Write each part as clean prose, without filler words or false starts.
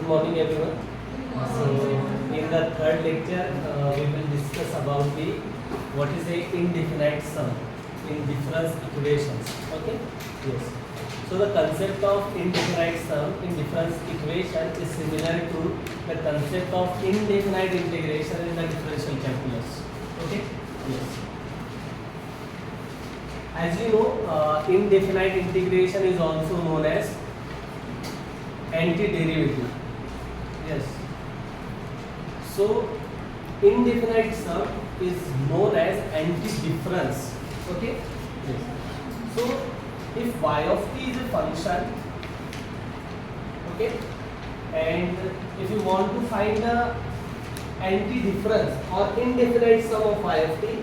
morning everyone. So in the third lecture we will discuss about the what is a indefinite sum in difference equations. Okay. Yes. So the concept of indefinite sum in difference equation is similar to the concept of indefinite integration in the differential calculus. Okay. Yes. As you know, indefinite integration is also known as antiderivative. Yes. So indefinite sum is known as antidifference. Okay. Yes. So if y of t is a function, okay, and if you want to find the antidifference or indefinite sum of y of t,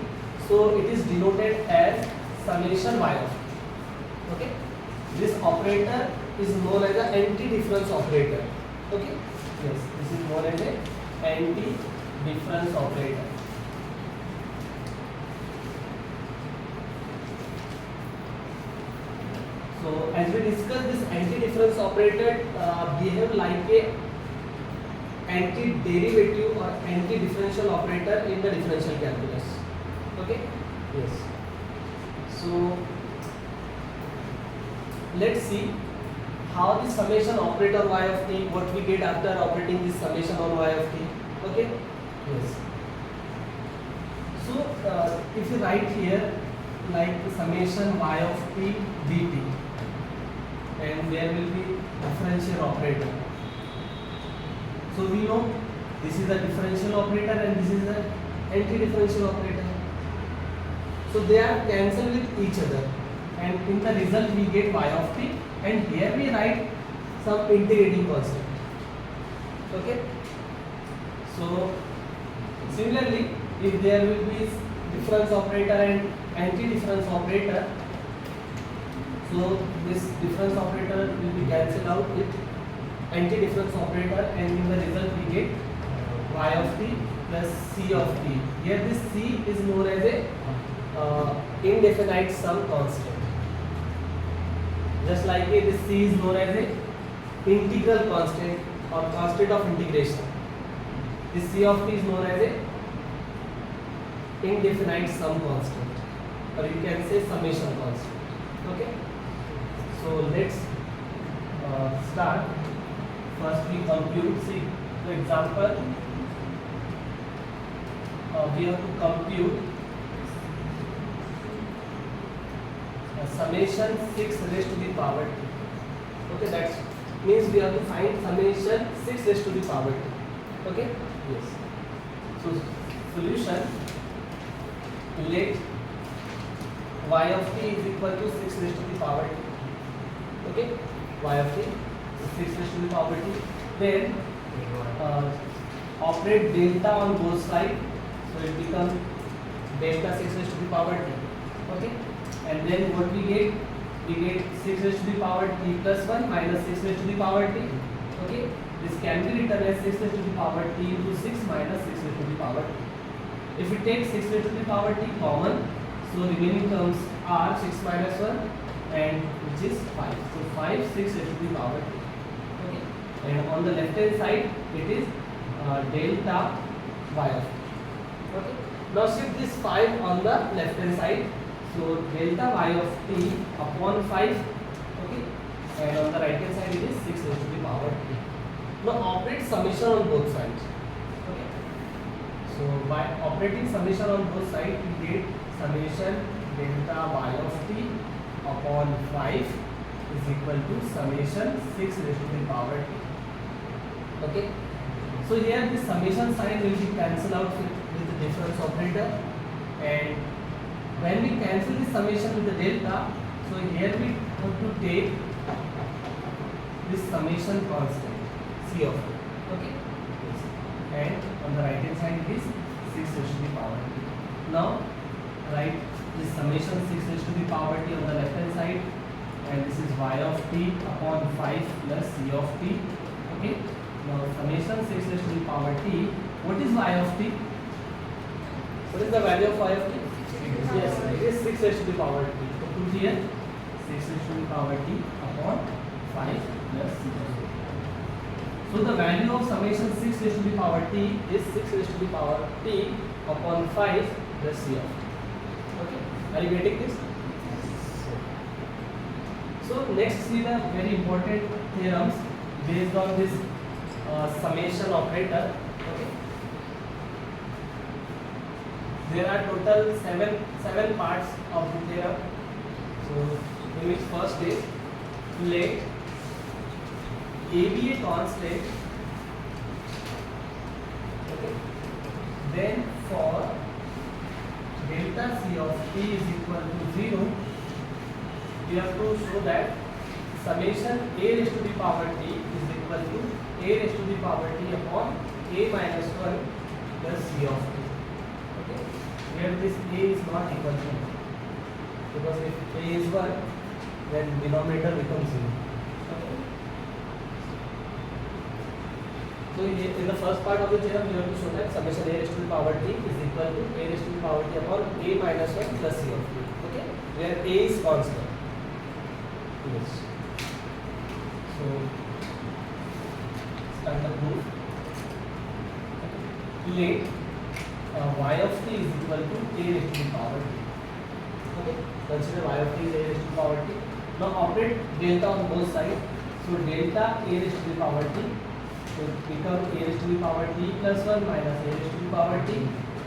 so it is denoted as summation y of t. Okay. This operator is known as an antidifference operator. Okay. Yes, this is known as a antidifference operator. So as we discussed, this antidifference operator behave like a antiderivative or antidifferential operator in the differential calculus. Okay. Yes. So let's see how the summation operator y of t, what we get after operating this summation on y of t. Okay. Yes. So if you write here like the summation y of t dt, and there will be differential operator. So we know this is a differential operator and this is an anti-differential operator. So they are cancelled with each other, and in the result we get y of t, and here we write some integrating constant. Okay. So similarly, if there will be difference operator and anti-difference operator, so this difference operator will be cancelled out with anti-difference operator, and in the result we get y of t plus c of t. Here this c is known as a indefinite sum constant. Just like this c is known as a integral constant or constant of integration. This c of t is known as a indefinite sum constant, or you can say summation constant. Okay. So let's start. First we compute. See, for example, we have to compute summation 6 raised to the power t. Okay, that means we have to find summation 6 raised to the power t. Okay. Yes. So solution, let y of t is equal to 6 raised to the power t. Okay, y of t is 6 raised to the power t. Then operate delta on both sides, so it becomes delta 6 raised to the power t. Okay, and then what we get? We get 6 raised to the power t plus 1 minus 6 raised to the power t. Okay, this can be written as 6 raised to the power t into 6 minus 6 raised to the power t. If we take 6 raised to the power t common, so remaining terms are 6 minus 1, and which is 5. So 5 6 raised to the power t. Okay, and on the left hand side it is delta y of t. Okay, now shift this 5 on the left hand side, so delta y of t upon 5. Okay, and on the right hand side it is 6 raised to the power t. Now operate summation on both sides. Okay, so by operating summation on both sides we get summation delta y of t upon 5 is equal to summation 6 raised to the power t. Okay, so here this summation sign will be cancelled out with the difference operator, and when we cancel the summation with the delta, so here we have to take this summation constant c of t. Okay, and on the right hand side it is 6 raised to the power t. Now write this summation 6 raised to the power t on the left hand side, and this is y of t upon 5 plus c of t. Okay, now summation 6 raised to the power t. What is y of t? What is the value of y of t? Yes, it is 6 raised to the power t. So put here 6 raised to the power t upon 5 plus c of t. So the value of summation 6 raised to the power t is 6 raised to the power t upon 5 plus c of t. Okay, are you getting this? So next see the very important theorems based on this summation operator. Okay, there are total seven parts of the theorem. So in which first is let a be a constant. Okay, then for delta c of t is equal to 0, we have to show that summation a raised to the power t is equal to a raised to the power t upon a minus 1 plus c of t. Okay, where this a is not equal to 1, because if a is 1, then denominator becomes 0. Okay. So in the first part of the theorem, you have to show that summation a raised to the power t is equal to a raised to the power t upon a minus 1 plus c of t. Okay, where a is constant. Yes. So start the proof. Let y of t is equal to a raised to the power t. Okay, consider y of t is a raised to the power t. Now operate delta on both sides. So delta a raised to the power t, so it become a raised to the power t plus 1 minus a raised to the power t,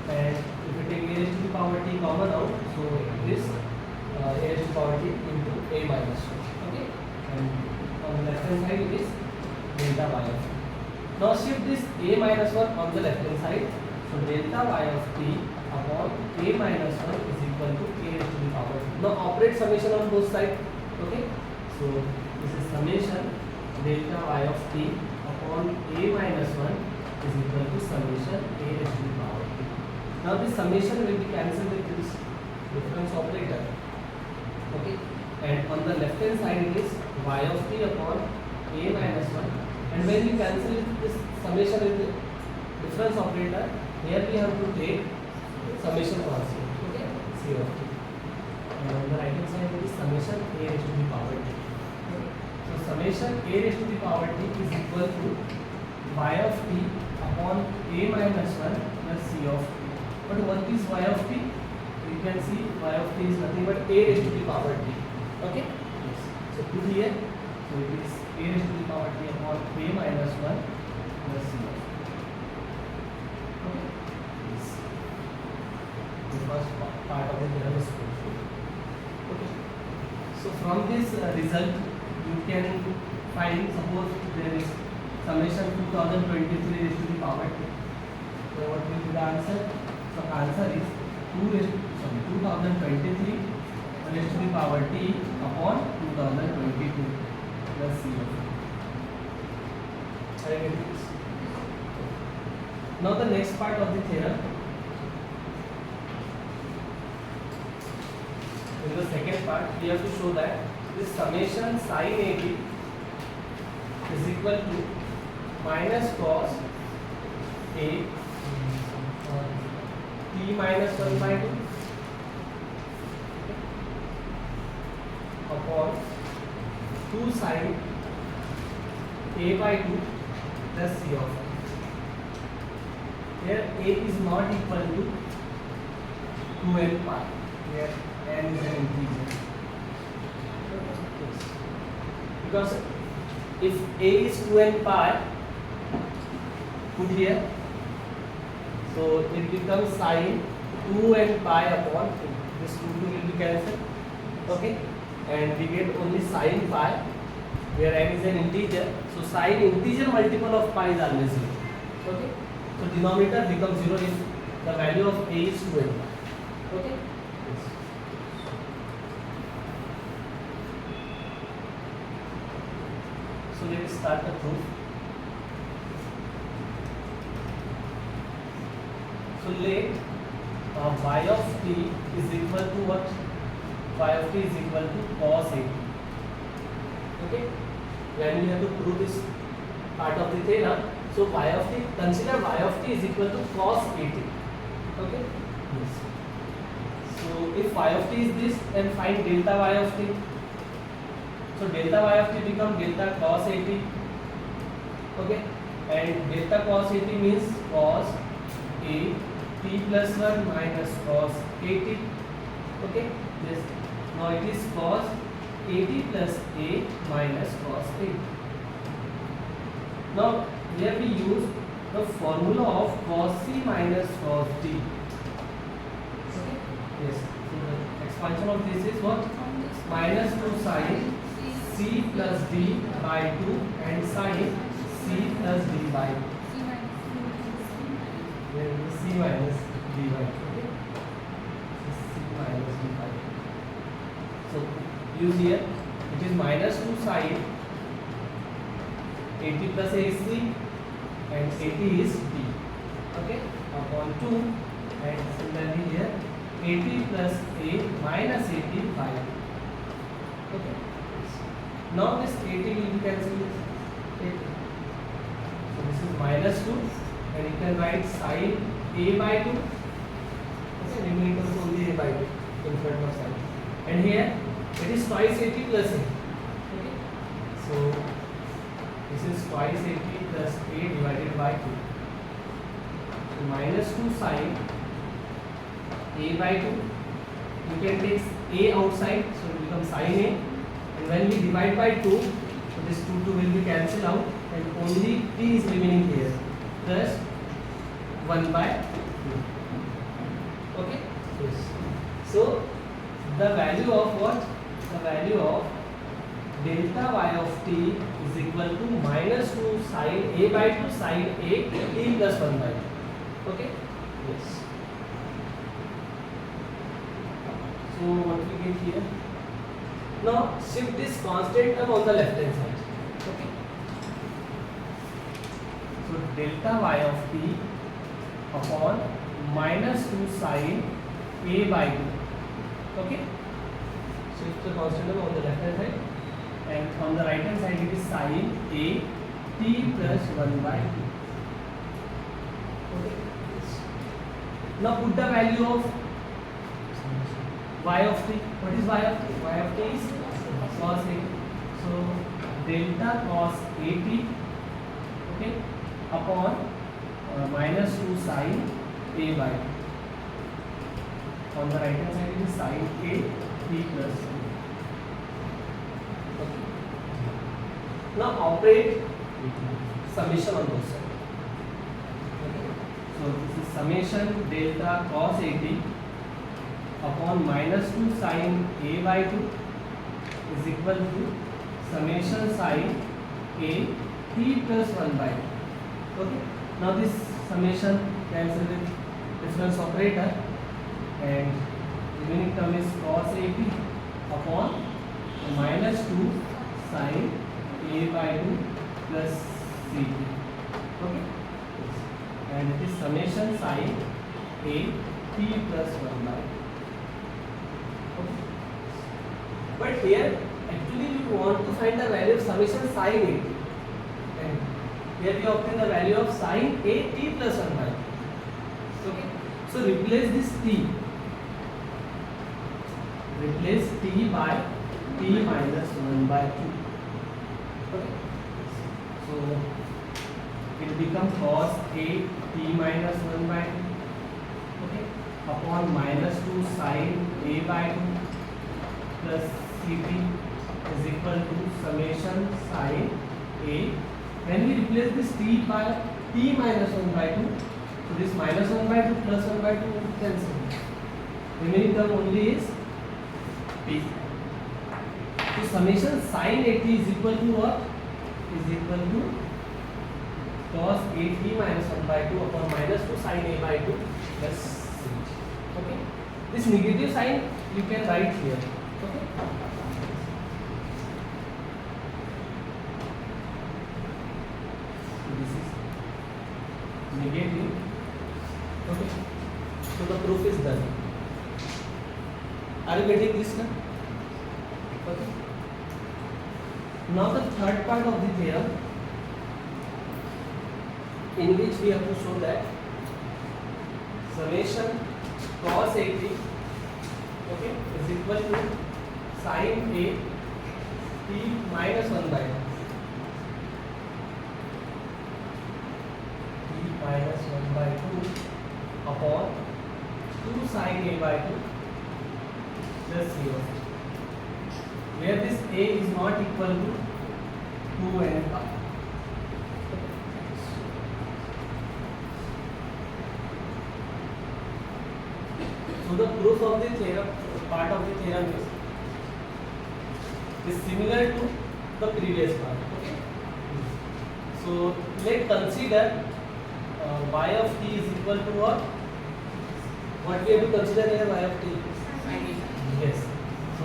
and if we take a raised to the power t common out, so this a raised to the power t into a minus 1. Okay, and on the left hand side it is delta y of t. Now shift this a minus 1 on the left hand side, so delta y of t upon a minus 1 is equal to a raised to the power t. Now operate summation on both sides. Okay, so this is summation delta y of t upon a minus 1 is equal to summation a raised to the power t. Now this summation will be cancelled with this difference operator. Okay, and on the left hand side it is y of t upon a minus 1, and when we cancel this summation with the difference operator, here we have to take summation constant. Okay, c of t, and on the right hand side it is summation a raised to the power t. Okay. So summation a raised to the power t is equal to y of t upon a minus 1 plus c of t. But what is y of t? You can see y of t is nothing but a raised to the power t. Okay. Yes. So put here. So it is a raised to the power t upon a minus 1 plus c of t. Okay. Yes. The first part of the theorem is proved. Okay. So from this result, you can find, suppose there is summation 2023 raised to the power t. So what will be the answer? So answer is 2023 raised to the power t upon 2022 plus c of t. Are you getting this? Now the next part of the theorem. In the second part, we have to show that this summation sin AB is equal to minus cos A t minus 1 by 2 upon 2 sin A by 2 plus c of t. Here A is not equal to 2n pi. Here n is an integer. Because if A is 2n pi, put here, so it becomes sin 2n pi upon 2. This 2 will be cancelled. Okay, and we get only sin pi, where n is an integer. So sin integer multiple of pi is always 0. Okay, so denominator becomes 0 if the value of A is 2n pi. Okay. So let us start the proof. So let y of t is equal to what? Y of t is equal to cos A. Okay. When we have to prove this part of the theorem, so y of t, consider y of t is equal to cos AT. Okay. Yes. So if y of t is this, then find delta y of t. So delta y of t become delta cos AT. Okay, and delta cos 80 means cos a t plus 1 minus cos 80. Okay, this now it is cos 80 plus a minus cos 80. Now here we use the formula of cos c minus cos d. Okay, yes, so the expansion of this is what? Minus 2 sin c plus d by 2 and sin c plus d by 2. Here is c minus d by 2. Okay, so c minus d by 2. So use here, it is minus 2 sin 80 plus a is c and 80 is d. Okay, upon 2, and similarly here 80 plus a minus 80 by 2. Okay, now this 80 will be cancelled with 80. So this is minus 2, and you can write sin a by 2. Okay, numerator is only a by 2 in front of sin, and here it is twice 80 plus a. Okay, so this is twice 80 plus a divided by 2. So minus 2 sin a by 2. You can take a outside, so it becomes sin a. And when we divide by 2, so this 2 will be cancelled out, and only t is remaining here. Plus 1 by 2. Okay? Yes. So the value of what? The value of delta y of t is equal to minus 2 sin a by 2 sin a t plus 1 by 2. Okay? Yes. So what we get here? Now shift this constant term on the left hand side. Okay? So delta y of t upon minus 2 sin a by 2. Okay? Shift the constant term on the left hand side, and on the right hand side it is sin a t plus 1 by 2. Okay. Now put the value of y of t. What is y of t? Y of t is cos a. So delta cos a t, okay, upon minus 2 sin a by 2. On the right hand side it is sin a t plus 2. Okay. Now operate summation on both sides. Okay. So this is summation delta cos a t upon minus 2 sin a by 2 is equal to summation sin a t plus 1 by 2. Okay. Now this summation cancel with difference operator, and remaining term is cos a t upon minus 2 sin a by 2 plus c t. Okay. And it is summation sin a t plus 1 by 2. But here actually we want to find the value of summation sin a t, and here we obtain the value of sin a t plus 1 by 2. Okay, so replace this t, replace t by t minus 1 by 2. Okay, so it become cos a t minus 1 by 2. Okay, upon minus 2 sin a by 2 plus ct is equal to summation sin a. When we replace this t by t minus 1 by 2, so this minus 1 by 2 plus 1 by 2 cancel. Remaining term only is t. So summation sin a t is equal to what? Is equal to cos a t minus 1 by 2 upon minus 2 sin a by 2 plus ct. Okay. This negative sign you can write here. Okay. So this is negative. Okay. So the proof is done. Are you getting this now? Okay. Now the third part of the theorem, in which we have to show that summation cos a t, okay, is equal to sin a t minus 1 by 2. minus 1 by 2 upon 2 sin a by 2 plus c of a, where this a is not equal to 2 and pi. So the proof of the theorem, part of the theorem is similar to the previous part. Okay. So let's consider y of t is equal to what? What we have to consider here, y of t? Sin A. Yes. So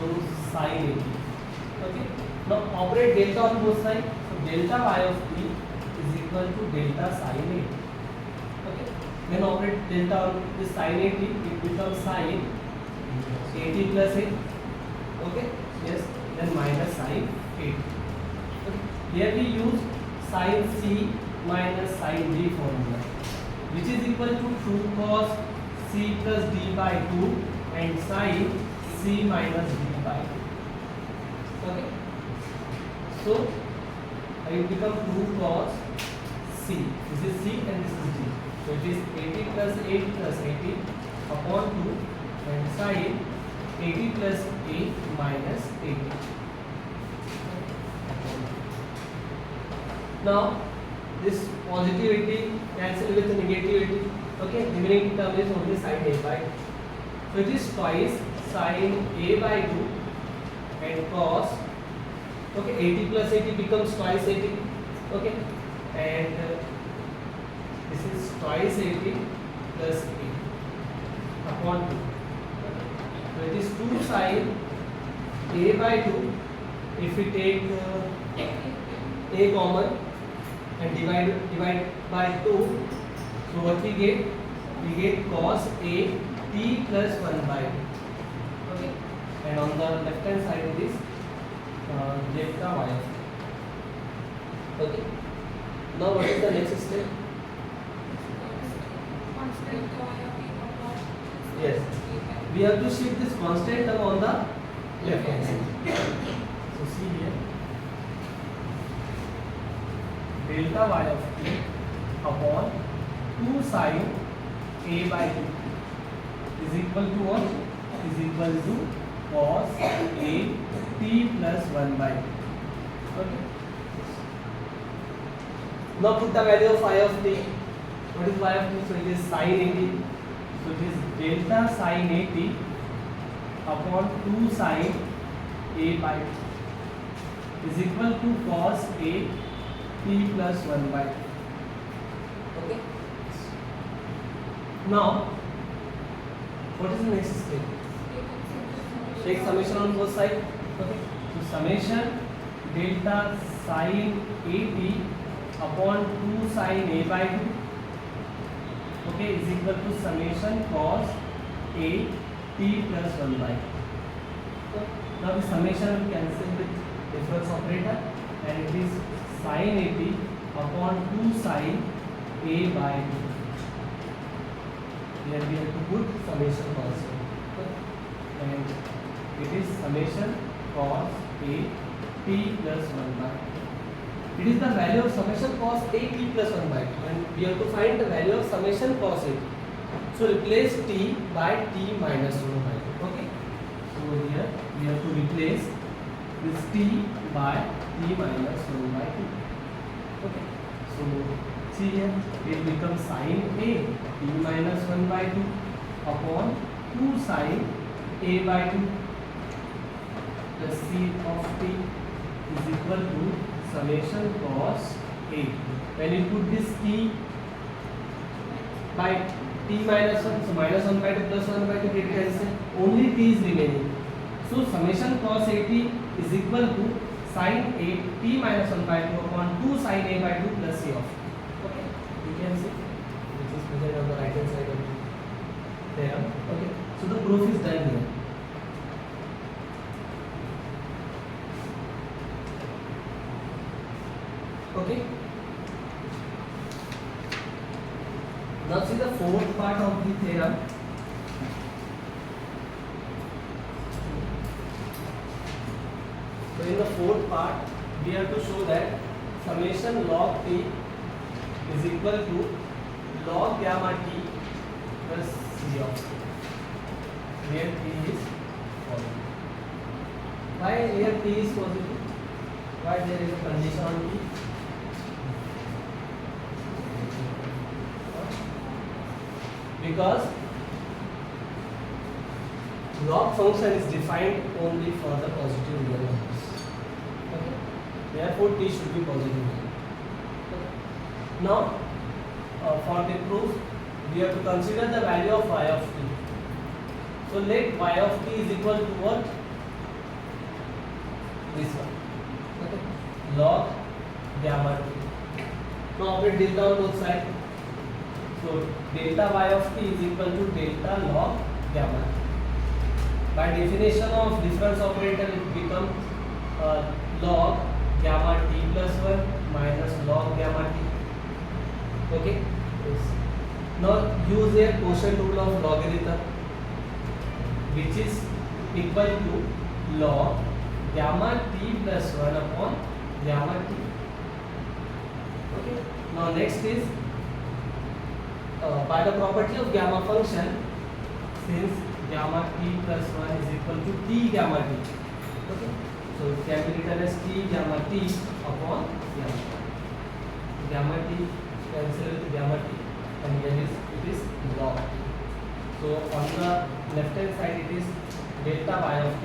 sin a t. Okay. Now operate delta on both sides. So delta y of t is equal to delta sin a. Okay. Then operate delta on this sin a t, it becomes sin a t plus a. Okay. Yes. Then minus sin a t. Okay. Here we use sin c minus sin d formula, which is equal to 2 cos c plus d by 2 and sin c minus d by 2. Okay. So it becomes 2 cos c. This is c and this is d. So it is 80 plus 8 plus 80 upon 2 and sin 80 plus a minus 80. Now this positivity cancel with the negativity. Okay, remaining term is only sin a by 2. So it is twice sin a by 2 and cos. Okay, 80 plus 80 becomes twice 80. Okay, and this is twice 80 plus 8 upon 2. So it is 2 sin a by 2. If we take a common and divide by 2, so what we get? We get cos a t plus 1 by 2. Okay, and on the left hand side it is delta y of t. Okay, now what is the next step? Constant y of a upon Yes, we have to shift this constant term on the left hand side. So see here, delta y of t upon 2 sin a by 2 is equal to what? Is equal to cos a t plus 1 by 2. Okay. Now put the value of y of t. What is y of t? So it is sin a t. So it is delta sin a t upon 2 sin a by 2 is equal to cos a t plus 1 by 2. Okay. Now, what is the next step? Take summation on both sides. Okay. So summation delta sin a t upon 2 sin a by 2. Okay, is equal to summation cos a t plus 1 by 2. So now the summation will cancel with difference operator, and it is sin a t upon 2 sin a by 2. Here we have to put summation also. Okay. And it is summation cos a t plus 1 by 2. It is the value of summation cos a t plus 1 by 2, and we have to find the value of summation cos a t. So replace t by t minus 1 by 2. Okay. So here we have to replace this t by t minus 1 by 2. Okay. So see here, it becomes sin a t minus 1 by 2 upon 2 sin a by 2 plus c of t is equal to summation cos a. When you put this t by t minus 1, so minus 1 by 2 plus 1 by 2 get cancel, only t is remaining. So summation cos a t is equal to sin a t minus 1 by 2 upon 2 sin a by 2 plus c of t. Okay, you can see which is present on the right hand side of the theorem. Okay, so the proof is done here. Okay. Now see the fourth part of the theorem. So in the fourth part, we have to show that summation log t is equal to log gamma t plus c of t, where t is positive. Why here t is positive? Why there is a condition on t? Because log function is defined only for the positive real numbers. Okay? Therefore, t should be positive. Okay. Now, for the proof, we have to consider the value of y of t. So let y of t is equal to what? This one. Okay. Log gamma t. Now operate delta on both sides. So delta y of t is equal to delta log gamma t. By definition of difference operator, it becomes log gamma t plus 1 minus log gamma t. Okay. Yes. Now use a quotient rule of logarithm, which is equal to log gamma t plus 1 upon gamma t. Okay. Now next is by the property of gamma function, since gamma t plus 1 is equal to t gamma t. Okay. So it can be written as t gamma t upon gamma t. Gamma t cancel with gamma t, and here it is log. So on the left hand side it is delta y of t.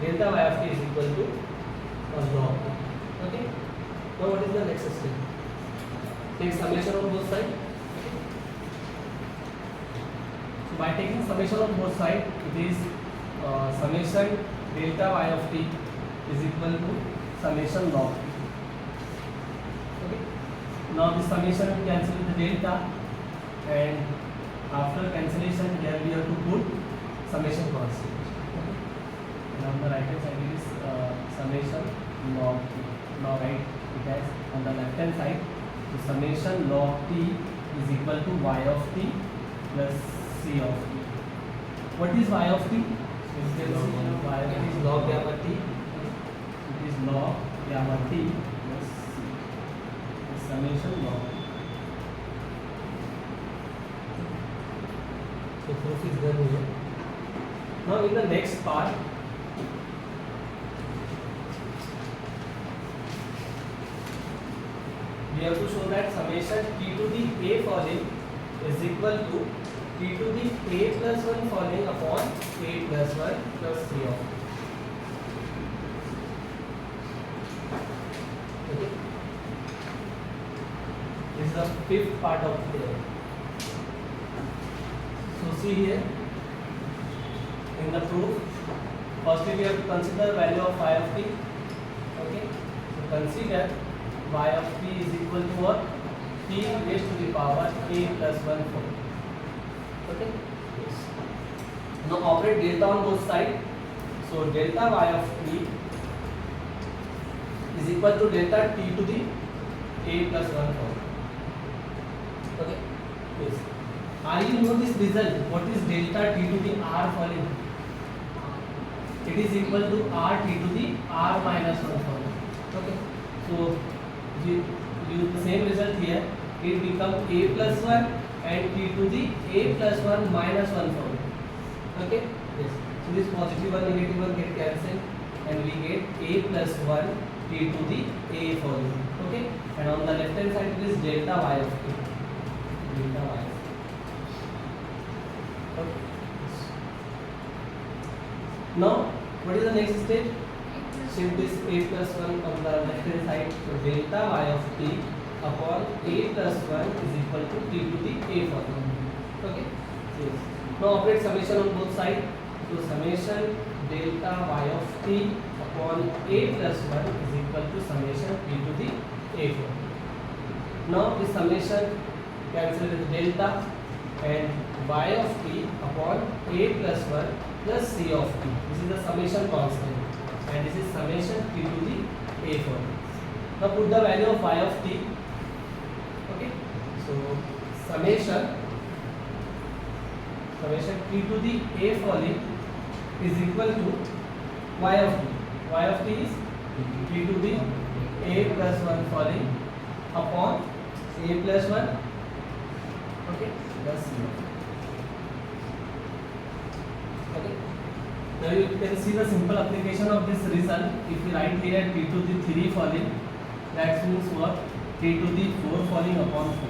Delta y of t is equal to log. Okay. Now what is the next step? Take summation of both sides. So by taking summation of both sides, it is summation delta y of t is equal to summation log t. Okay. Now the summation will cancel with the delta, and after cancellation here we have to put summation constant. Okay. And on the right hand side it is summation log t. Now write it as on the left hand side, the summation log t is equal to y of t plus c of t. What is y of t? So you can see y of t is log gamma t. It is log gamma t plus c. The summation log t. So proof is done here. Now in the next part, we have to show that summation t to the a falling is equal to t to the a plus 1 falling upon a plus 1 plus c of t. Okay. This is the fifth part of the theorem. So see here in the proof, firstly we have to consider value of y of t. Okay. So consider y of t is equal to what? T raised to the power a plus 1 4. Okay. Yes. Now operate delta on both sides. So delta y of t is equal to delta t to the a plus 1 4. Okay. Yes. Are you know this result? What is delta t to the r falling? It is equal to r t to the r minus 1 falling. Okay. So you use the same result here. It becomes a plus 1 and t to the a plus 1 minus 1 falling. Okay. Yes. So this positive one, negative one get cancelled, and we get a plus 1 t to the a falling. Okay. And on the left hand side it is delta y of t. Delta y. Okay. Now, what is the next step? Shift this a plus 1 on the left hand side. So delta y of t upon a plus 1 is equal to t to the a falling. Okay. Yes. Now operate summation on both sides. So summation delta y of t upon a plus 1 is equal to summation t to the a falling. Now this summation cancel with delta, and y of t upon a plus 1 plus c of t. This is the summation constant, and this is summation t to the a falling. Now put the value of y of t. Okay. So summation t to the a falling is equal to y of t. Y of t is t to the a plus 1 falling upon a plus 1 Okay, plus C of. Okay. Now you can see the simple application of this result. If we write here t to the 3 falling, that means what? T to the 4 falling upon 4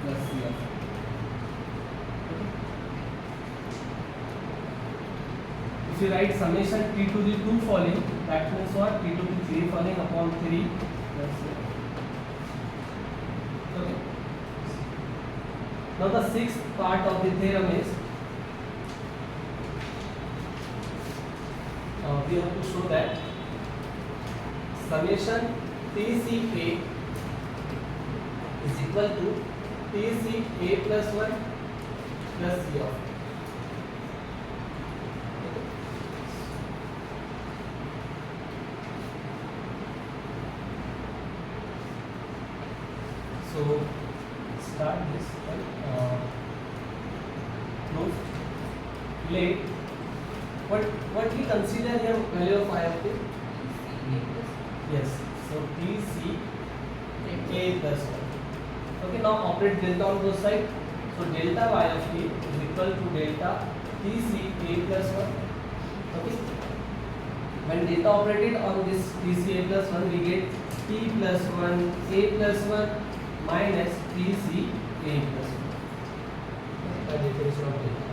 plus C of. Okay. If you write summation t to the 2 falling, that means what? T to the 3 falling upon 3 plus C of. Okay. Now the sixth part of the theorem is we have to show that summation TCA is equal to TCA plus 1 plus C of. So start this one. Proof. Let what we consider here value of I of t. Yes. So TC A plus 1. Okay. Now operate delta on both sides. So delta Y of t is equal to delta TC A plus 1. Okay. When delta operated on this TC A plus 1, we get T plus 1 A plus 1 minus TC A plus 1. By definition of delta.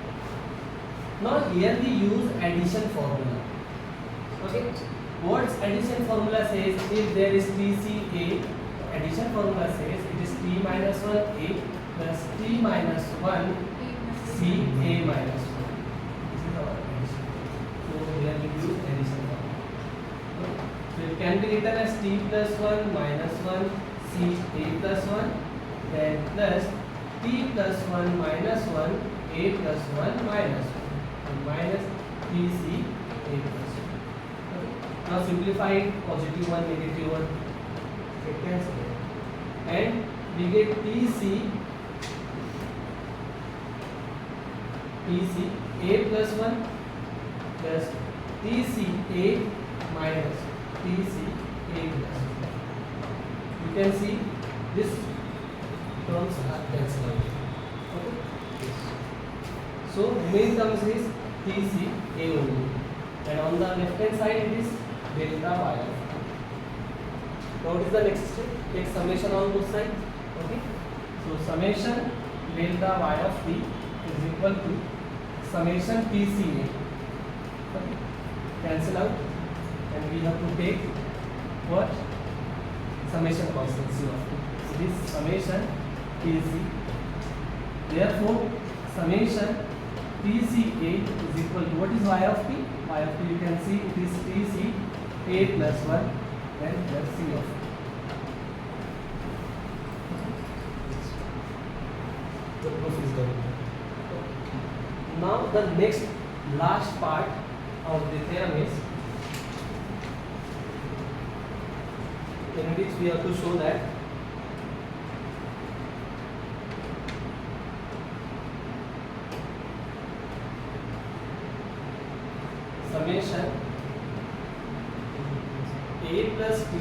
Now here we use addition formula. Okay. What addition formula says? If there is TCA, addition formula says it is T minus 1 A plus T minus 1 C A minus 1. This is our addition. So here we use addition formula. Okay. So it can be written as T plus 1 minus 1 C A plus 1, then plus T plus 1 minus 1 A plus 1 minus 1. Minus TC A plus 1. Okay. Now simplify it, positive 1, negative 1, it cancel. And we get TC A plus 1 plus TC A minus TC A plus 1. You can see this terms are cancelled. Okay. So remaining terms is TC A only, and on the left hand side it is delta Y of t. Now what is the next step? Take summation on both sides. Okay. So summation delta Y of t is equal to summation TCA. Okay. Cancel out, and we have to take what? Summation constant C of t. So this summation TC. Therefore, summation TCA is equal to what is Y of t? Y of t you can see it is TC A plus 1 then plus C of t. The proof is done. Now the next last part of the theorem is in which we have to show that summation A plus T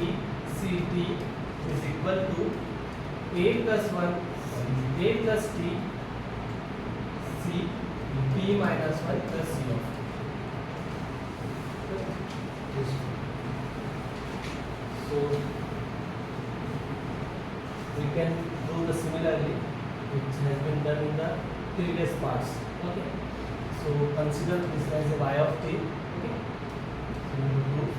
C T is equal to A plus 1 A plus T C T minus 1 plus C of t. So we can do the similarly which has been done in the previous parts. Okay. So consider this as a Y of t. Okay. So we will prove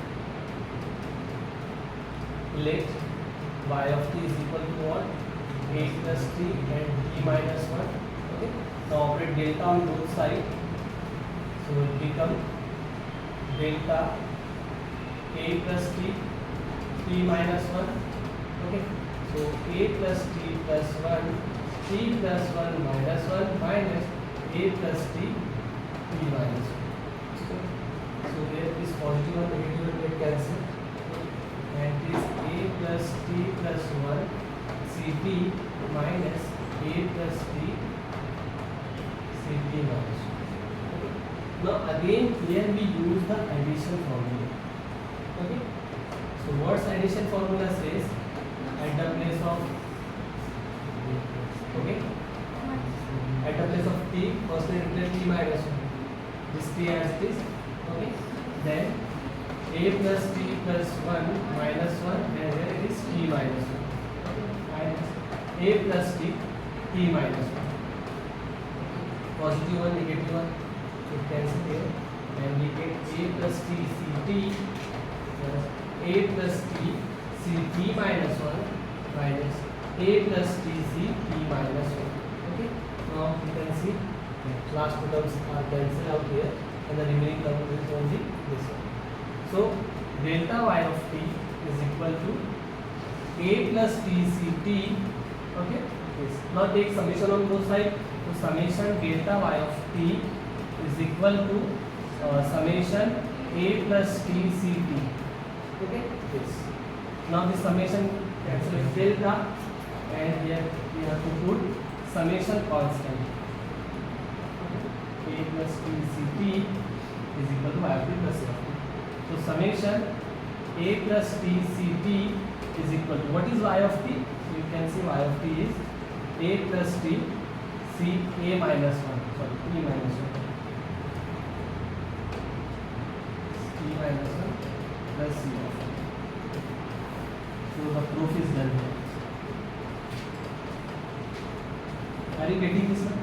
let Y of t is equal to what? A plus t and t minus 1. Okay. Now operate delta on both sides. So it will become delta A plus t minus 1. Okay. So A plus t plus 1 t plus 1 minus 1 minus A plus t minus 1. So here is positive and negative will get cancelled, and this A plus t plus 1 Ct minus A plus t Ct minus 1. Okay. Now again here we use the addition formula. Okay. So what's addition formula says? At the place of okay. t, first we replace t minus 1. This t as it is. Okay. Then a plus t plus 1 minus 1, and here it is t minus 1. Minus a plus t, t minus 1. Positive 1, negative 1. It cancel here. And we get a plus t ct plus a plus t ct minus 1 minus a plus t c t minus 1. Okay. Now you can see last two terms are cancelled out here, and the remaining term is only this one. So delta y of t is equal to a plus t c t. Okay. Yes. Now take summation on both sides. So summation delta y of t is equal to summation a plus t c t. Okay. Yes. Now the summation cancel with delta, and here we have to put summation constant. A plus t c t is equal to y of t plus a of t. So summation a plus t c t is equal to, what is y of t? You can see y of t is a plus t c a minus 1, sorry, t minus 1, t minus 1 plus c of 1. So the proof is done here. Are you getting this one?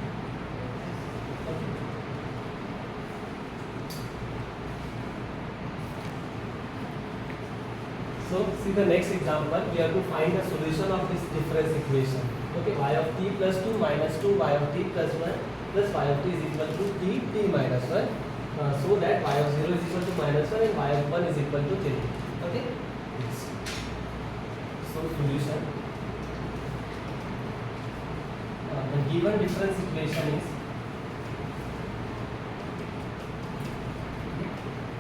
Okay. So see the next example. We have to find the solution of this difference equation. Okay, y of t plus 2 minus 2 y of t plus 1 plus y of t is equal to t minus 1. So that y of 0 is equal to minus 1 and y of 1 is equal to 3. Okay. Yes. So solution. The given difference equation is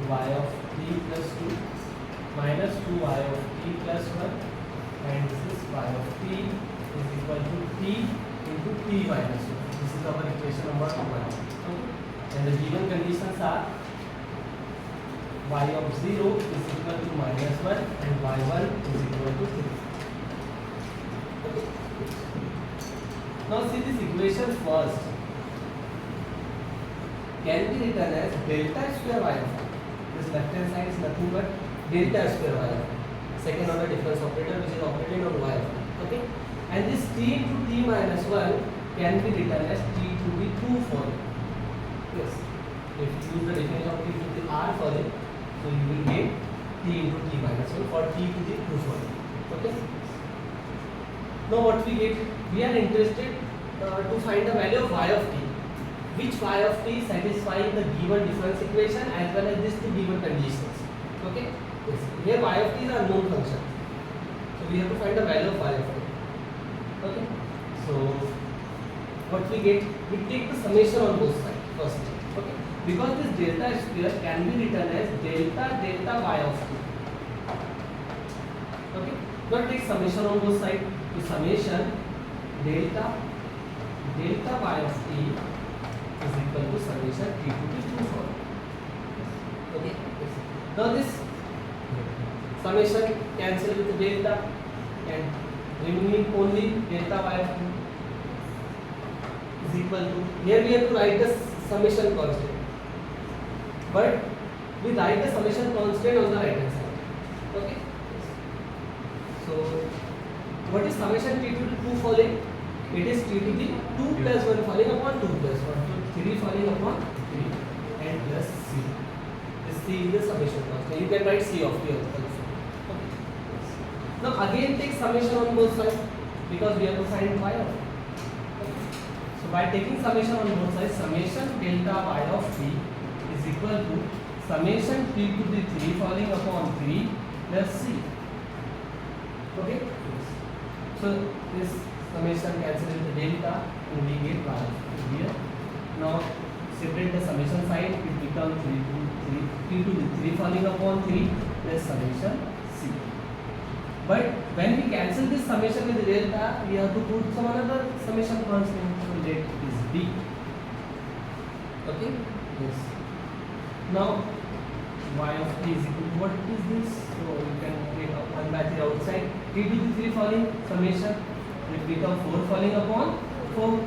y of t plus 2 minus 2y of t plus 1, and this is y of t is equal to t into t minus 1. This is our equation number 1. Okay. And the given conditions are y of 0 is equal to minus 1 and y1 is equal to 3. Okay. Now see this equation first can be written as delta square y of t. This left hand side is nothing but delta square y of t. Second order difference operator which is operating on y of t. Okay. And this t into t minus 1 can be written as t to the 2 following. Yes. If you use the definition of t to the r following, so you will get t into t minus 1 for t to the 2 following. Okay. Now what we get? We are interested to find the value of y of t. Which y of t satisfying the given difference equation as well as these two given conditions. Okay. Yes. Here y of t is a known function. So we have to find the value of y of t. Okay. So what we get? We take the summation on both sides first. Okay. Because this delta square can be written as delta y of t. Okay. Now take summation on both sides. So summation delta y of t is equal to summation t to the 2 following. Okay. Yes. Now this summation cancel with delta and remaining only delta y of t is equal to, here we have to write the summation constant, but we write the summation constant on the right hand side. Okay. So what is summation t to the 2 following? It is t to the 2 plus 1 falling upon 2 plus 1. So 3 falling upon 3 and plus c. This c is the summation constant. You can write c of t also. Okay. Now again take summation on both sides because we have to find y of t. Okay. So by taking summation on both sides, summation delta y of t is equal to summation t to the 3 falling upon 3 plus c. Okay. So this summation cancel with the delta and we get y of t here. Now separate the summation sign, it becomes 3 to the 3 falling upon 3 plus summation c. But when we cancel this summation with delta, we have to put some another summation constant. So let it is b. Okay. Yes. Now y of t is equal to, what is this? So you can take up 1 by 3 outside. T to the 3 falling summation, it becomes 4 falling upon 4.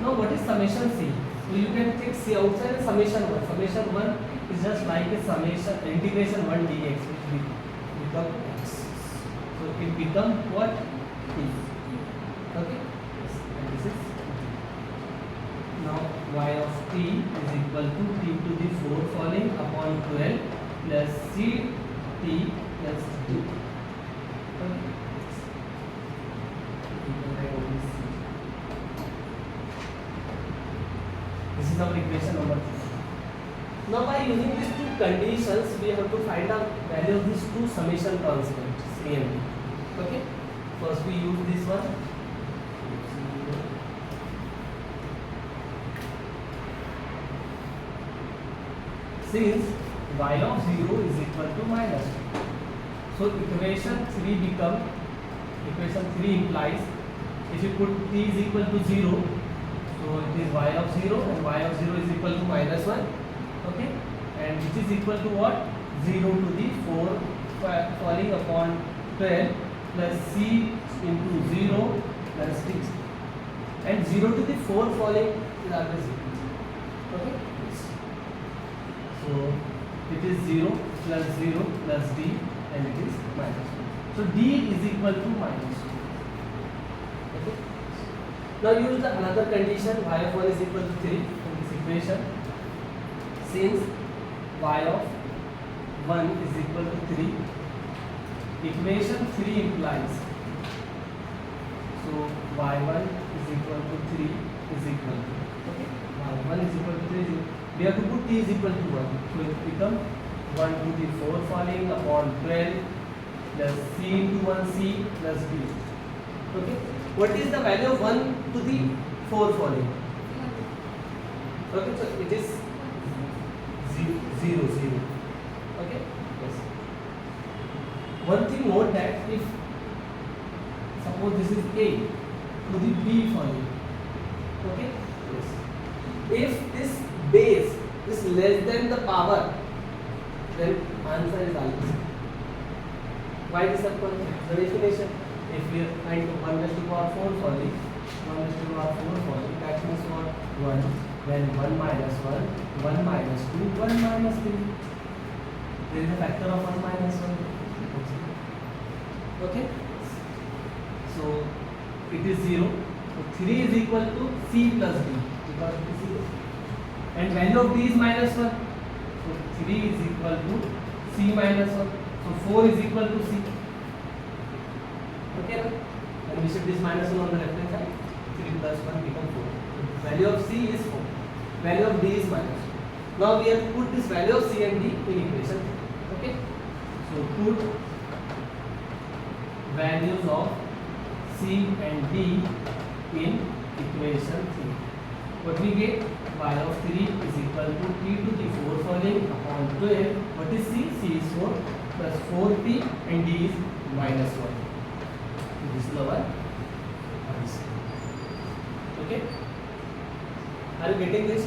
Now what is summation c? So you can take C outside and summation 1. Summation 1 is just like a summation integration 1 dx which will become x. So it become what? T. Okay? Yes. And this is now y of t is equal to t to the 4 falling upon 12 plus c t plus 2. Okay? You can write only c. This is our equation number 3. Now by using these two conditions, we have to find out value of these two summation constants C and D. Okay. First we use this one. Since y of 0 is equal to minus 2, so equation 3 implies if you put t is equal to 0, so it is y of 0 and y of 0 is equal to minus 1. Okay, and which is equal to what? 0 to the 4 falling upon 12 plus c into 0 plus d, and 0 to the 4 falling is always 0. Okay, so it is 0 plus d and it is minus 1. So d is equal to minus 2. Okay, now use the another condition, y of 1 is equal to 3 in this equation. Since y of 1 is equal to 3, equation 3 implies, so y1 is equal to 3 is equal to, okay, y1 is equal to 3, we have to put t is equal to 1, so it becomes 1 to the 4 falling upon 12 plus c into 1c plus b. Okay, what is the value of 1 to the 4 falling? Okay, so it is 0 0. Okay, yes. One thing note that if suppose this is a to the b falling, okay, yes, if this base is less than the power, then answer is always. Why this happens? The definition, if we find 1 raised to power 4 falling, 1 raised to power 4 falling, that means what? 1, then 1 minus 1, 1 minus 2, 1 minus 3. There is a factor of 1 minus 1. Okay? So it is 0. So 3 is equal to c plus d because it is 0. And value of d is minus 1. So 3 is equal to c minus 1. So 4 is equal to c. Okay? And we should this minus 1 on the left hand side. 3 plus 1 become 4. Value of c is 4. Value of d is minus 2. Now we have to put this value of c and d in equation. Okay? So put values of c and d in equation 3. What we get? Y of 3 is equal to t to the 4 falling upon 12. What is c? C is 4 plus 4t and d is minus 1. So this is our answer. Okay? Are you getting this?